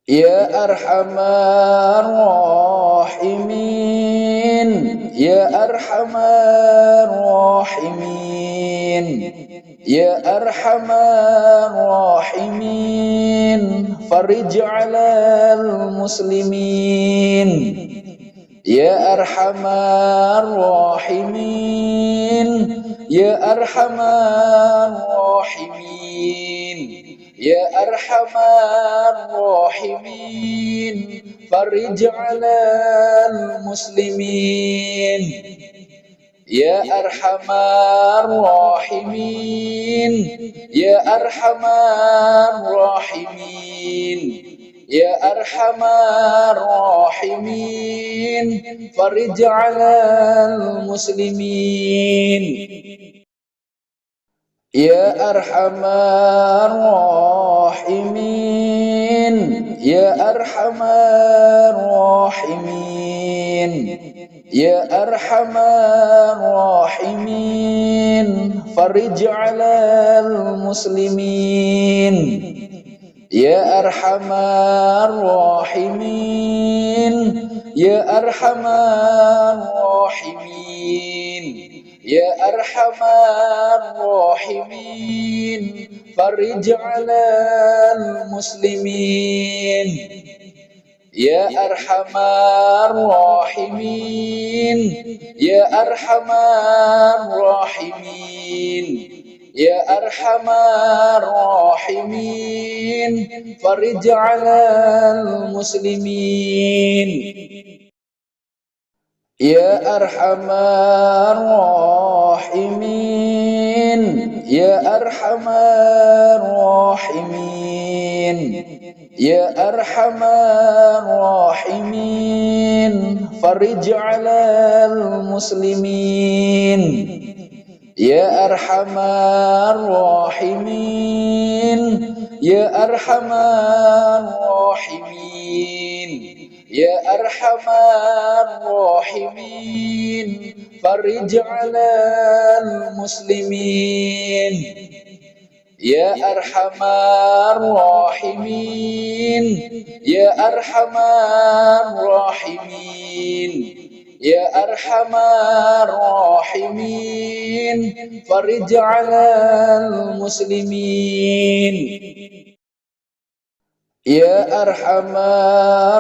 يا أرحم الراحمين، يا أرحم الراحمين، يا أرحم الراحمين، فرج على المسلمين. يا أرحم الراحمين، يا أرحم الراحمين، يا أرحم الراحمين، فرج على المسلمين. يا أرحم الراحمين، يا أرحم الراحمين، يا أرحم الراحمين، فرج على المسلمين. يا أرحم الراحمين، يا أرحم الراحمين، يا أرحم الراحمين، فرج على المسلمين. يا أرحم الراحمين، يا أرحم الراحمين، يا أرحم الراحمين، فرج على المسلمين. يا أرحم الراحمين، يا أرحم الراحمين، يا أرحم الراحمين، فرج على المسلمين. يا أرحم الراحمين، يا أرحم الراحمين، يا أرحم الراحمين، فرج على المسلمين. يا أرحم الراحمين، يا أرحم الراحمين، يا أرحم الراحمين، فرج على المسلمين. يا أرحم الراحمين، يا أرحم الراحمين، يا أرحم الراحمين، فرج على المسلمين. يا أرحم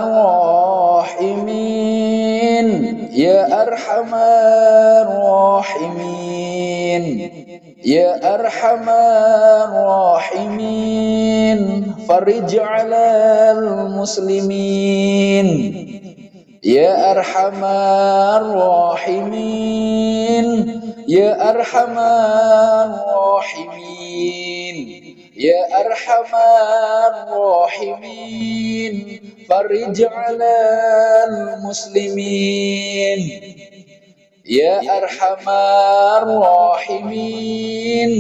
الراحمين، يا أرحم الراحمين، يا أرحم الراحمين، فرج على المسلمين. يا أرحم الراحمين، يا أرحم الراحمين، يا أرحم الراحمين، فرج على المسلمين. يا أرحم الراحمين،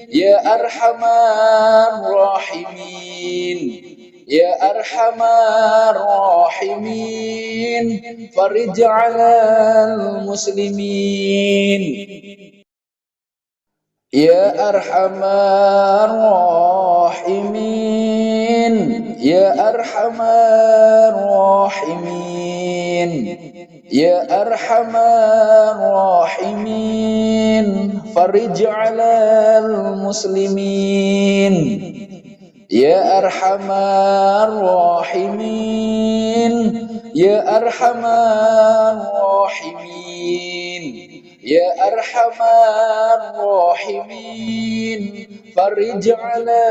يا أرحم الراحمين، يا أرحم الراحمين، فرج على المسلمين. يا أرحم الراحمين، يا أرحم الراحمين، يا أرحم الراحمين، فرج على المسلمين. يا أرحم الراحمين، يا أرحم الراحمين، يا أرحم الراحمين، فرج على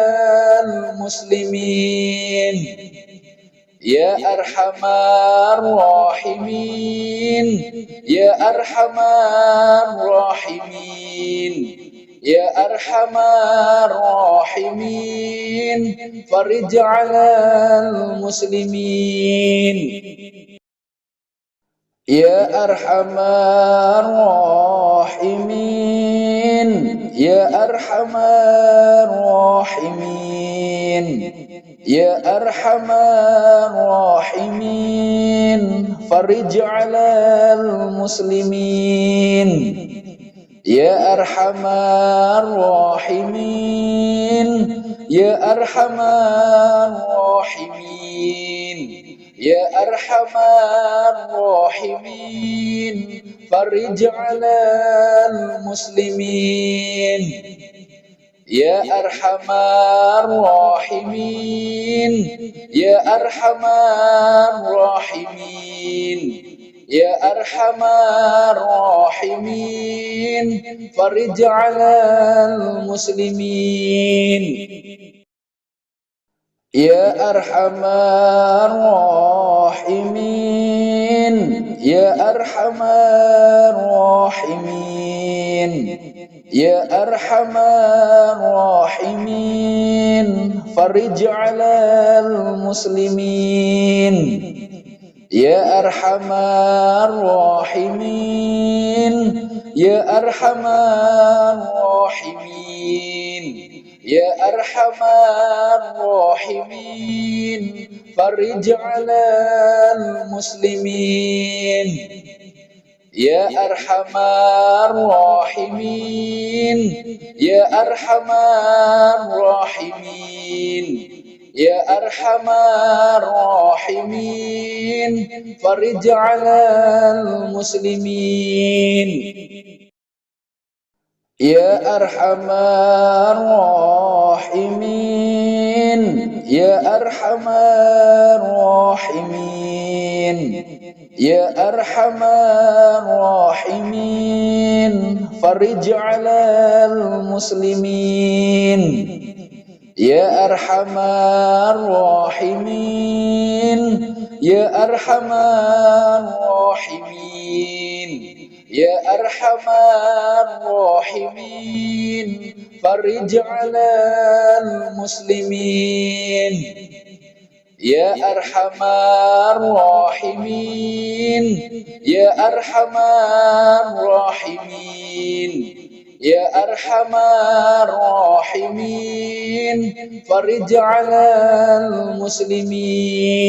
المسلمين. يا أرحم الراحمين، يا أرحم الراحمين، يا أرحم الراحمين، فرج على المسلمين. يا أرحم الراحمين، يا أرحم الراحمين، يا أرحم الراحمين، فرج على المسلمين. يا أرحم الراحمين، يا أرحم الراحمين، يا أرحم الراحمين فرج على المسلمين يا أرحم الراحمين يا أرحم الراحمين يا أرحم الراحمين فرج على المسلمين يا أرحم الراحمين يا أرحم الراحمين يا أرحم الراحمين فرج على المسلمين يا أرحم الراحمين يا أرحم الراحمين يا أرحم الراحمين فرج على المسلمين يا أرحم الراحمين يا أرحم الراحمين يا أرحم الراحمين فرج على المسلمين يا أرحم الراحمين يا أرحم الراحمين يا أرحم الراحمين فرج على المسلمين يا أرحم الراحمين يا أرحم الراحمين يا أرحم الراحمين فرج على المسلمين يا أرحم الراحمين يا أرحم الراحمين يا أرحم الراحمين فرج على المسلمين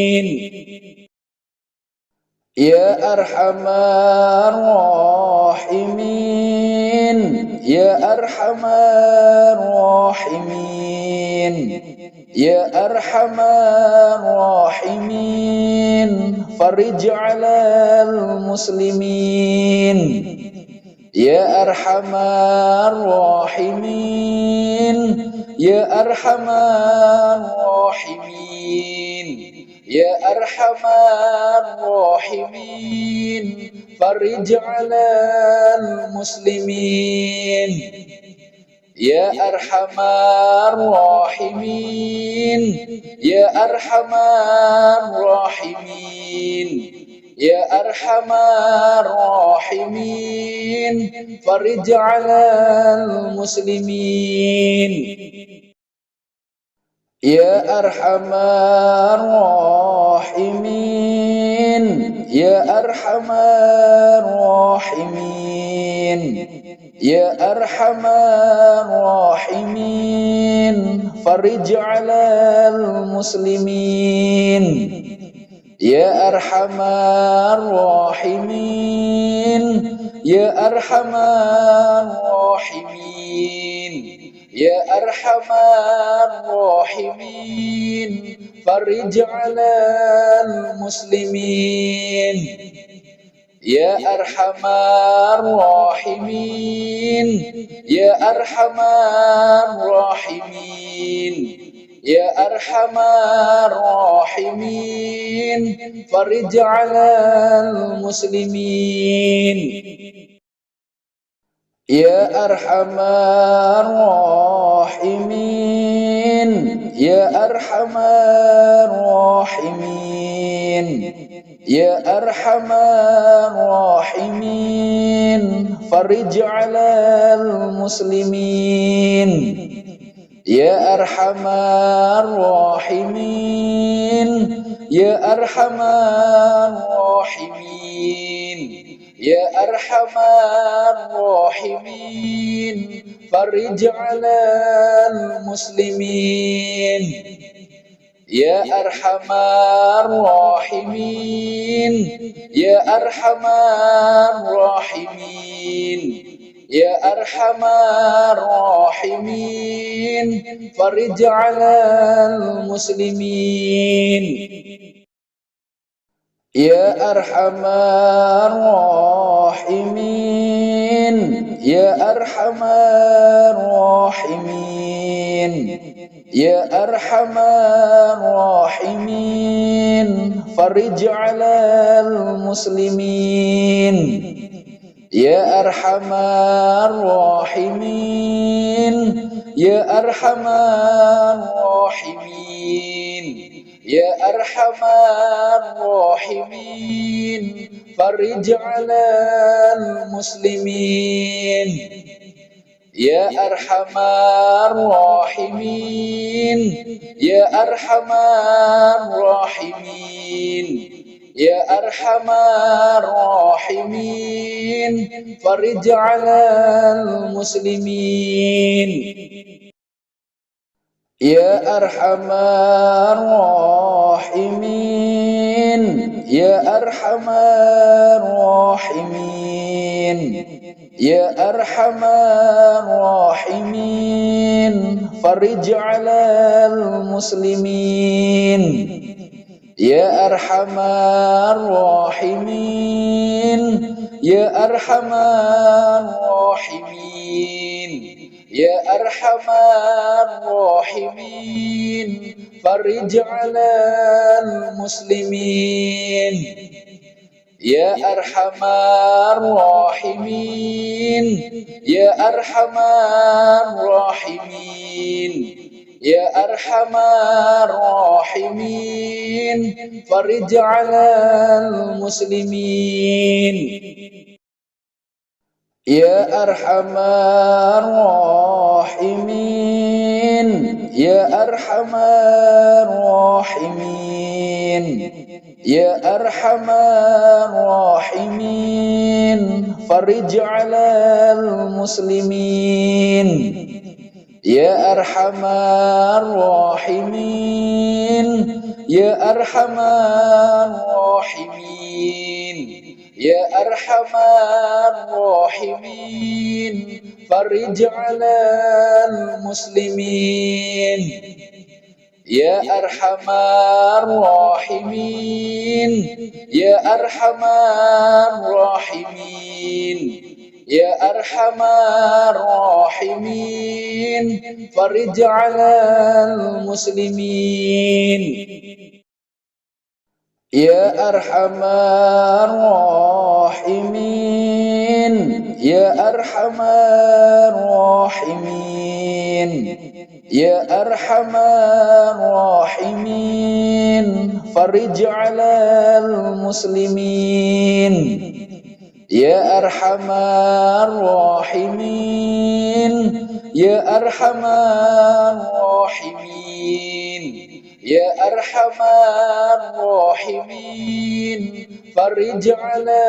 يا أرحم الراحمين يا أرحم الراحمين يا أرحم الراحمين فرج على المسلمين يا أرحم الراحمين يا أرحم الراحمين يا أرحم الراحمين فرج على المسلمين يا أرحم الراحمين يا أرحم الراحمين يا أرحم الراحمين فرج على المسلمين يا أرحم الراحمين يا أرحم الراحمين يا أرحم الراحمين فرج على المسلمين يا أرحم الراحمين يا أرحم الراحمين يا أرحم الراحمين فرج على المسلمين يا أرحم الراحمين يا أرحم الراحمين يا أرحم الراحمين فرج على المسلمين يا أرحم الراحمين يا أرحم الراحمين يا أرحم الراحمين فرج على المسلمين يا أرحم الراحمين يا أرحم الراحمين يا أرحم الراحمين فرج على المسلمين يا أرحم الراحمين يا أرحم الراحمين يا أرحم الراحمين فرج على المسلمين يا أرحم الراحمين يا أرحم الراحمين يا أرحم الراحمين فرج على المسلمين يا أرحم الراحمين يا أرحم الراحمين يا أرحم الراحمين فرج على المسلمين يا أرحم الراحمين يا أرحم الراحمين يا أرحم الراحمين فرج على المسلمين يا أرحم الراحمين يا أرحم الراحمين يا أرحم الراحمين فرج على المسلمين يا أرحم الراحمين يا أرحم الراحمين يا أرحم الراحمين فرج على المسلمين يا أرحم الراحمين يا أرحم الراحمين يا أرحم الراحمين فرج على المسلمين يا أرحم الراحمين يا أرحم الراحمين يا أرحم الراحمين فرج على المسلمين يا أرحم الراحمين يا أرحم الراحمين يا أرحم الراحمين فرج على المسلمين يا أرحم الراحمين يا أرحم الراحمين يا أرحم الراحمين فرج على المسلمين يا أرحم الراحمين يا أرحم الراحمين يا أرحم الراحمين فرج على المسلمين يا أرحم الراحمين يا أرحم الراحمين يا أرحم الراحمين فرج على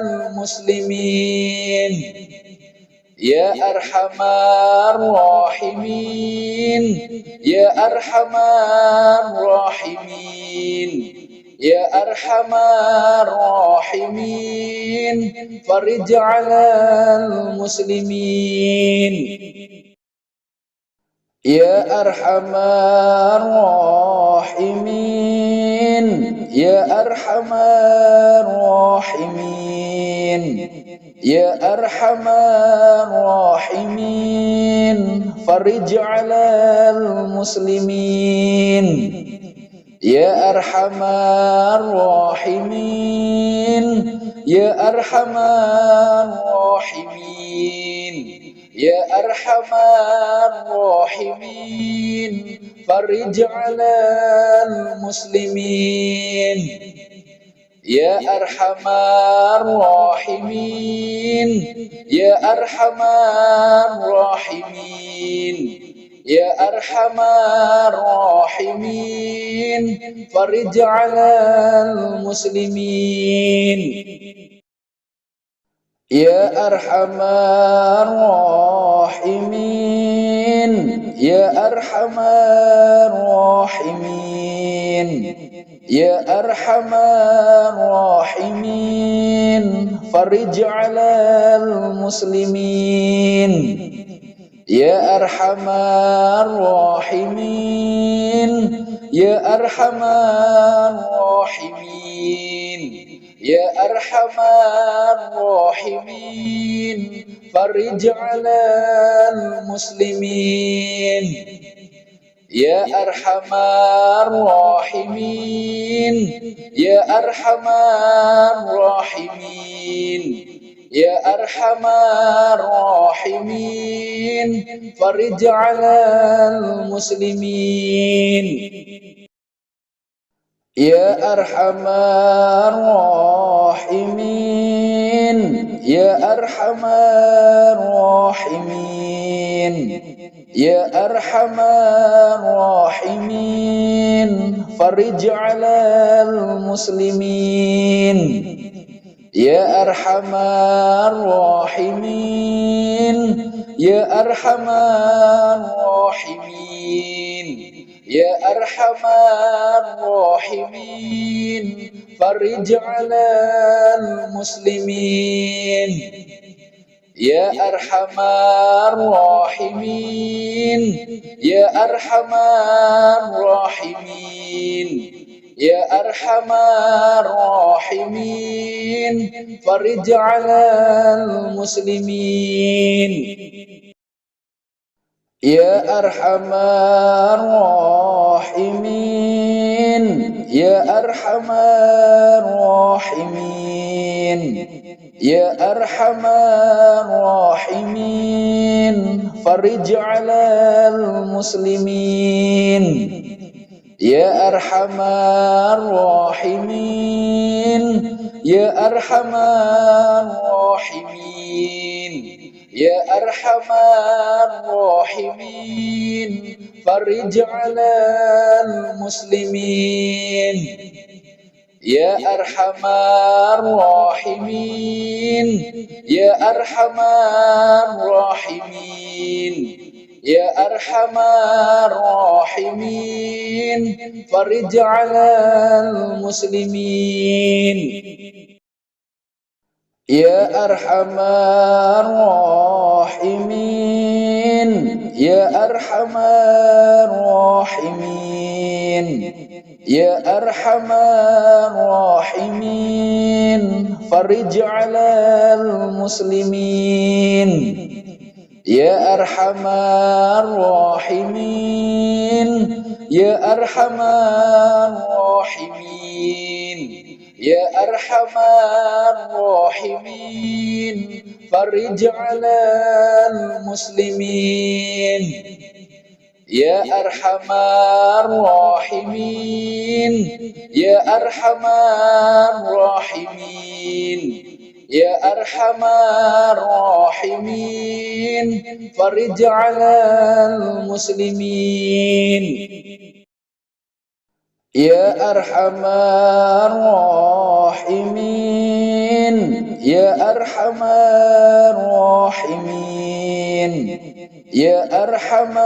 المسلمين يا أرحم الراحمين يا أرحم الراحمين يا أرحم الراحمين فرج على المسلمين يا أرحم الراحمين يا أرحم الراحمين يا أرحم الراحمين فرج على المسلمين يا أرحم الراحمين يا أرحم الراحمين يا أرحم الراحمين فرج على المسلمين يا أرحم الراحمين يا أرحم الراحمين يا أرحم الراحمين فرج على المسلمين يا أرحم الراحمين يا أرحم الراحمين يا أرحم الراحمين فرج على المسلمين يا أرحم الراحمين يا أرحم الراحمين يا أرحم الراحمين فرج على المسلمين يا أرحم الراحمين يا أرحم الراحمين يا أرحم الراحمين فرج على المسلمين يا أرحم الراحمين يا أرحم الراحمين يا أرحم الراحمين فرج على المسلمين يا أرحم الراحمين يا أرحم الراحمين يا أرحم الراحمين فرج على المسلمين يا أرحم الراحمين يا أرحم الراحمين يا أرحم الراحمين فرج على المسلمين يا أرحم الراحمين يا أرحم الراحمين يا أرحم الراحمين فرج على المسلمين يا أرحم الراحمين يا أرحم الراحمين يا أرحم الراحمين فرج على المسلمين يا أرحم الراحمين يا أرحم الراحمين يا أرحم الراحمين فرج على المسلمين يا أرحم الراحمين يا أرحم الراحمين يا أرحم الراحمين فرج على المسلمين يا أرحم الراحمين يا أرحم الراحمين يا أرحم الراحمين فرج على المسلمين يا أرحم الراحمين يا أرحم الراحمين يا أرحم الراحمين فرج على المسلمين يا أرحم الراحمين يا أرحم الراحمين يا أرحم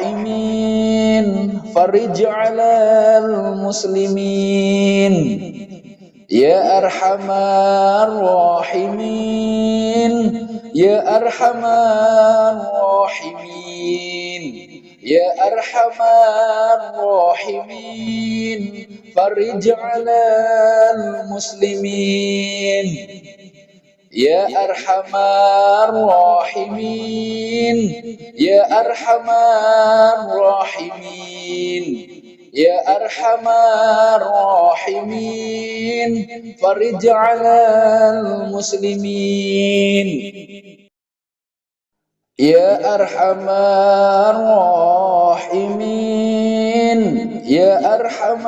الراحمين فرج على المسلمين يا أرحم الراحمين يا أرحم الراحمين يا أرحم الراحمين فرج على المسلمين يا أرحم الراحمين يا أرحم الراحمين يا أرحم الراحمين فرج على المسلمين يا أرحم الراحمين يا أرحم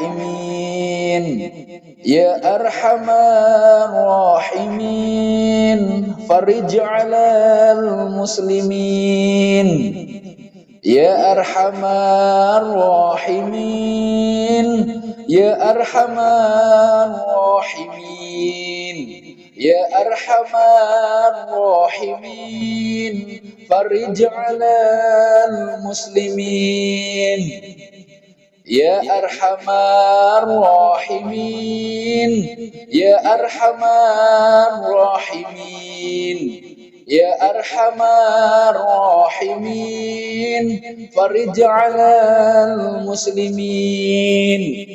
الراحمين يا أرحم الراحمين فرج على المسلمين يا أرحم الراحمين يا أرحم الراحمين يا أرحم الراحمين فرج على المسلمين يا أرحم الراحمين يا أرحم الراحمين Ya Arhamar Rahimin, farij 'alal muslimin.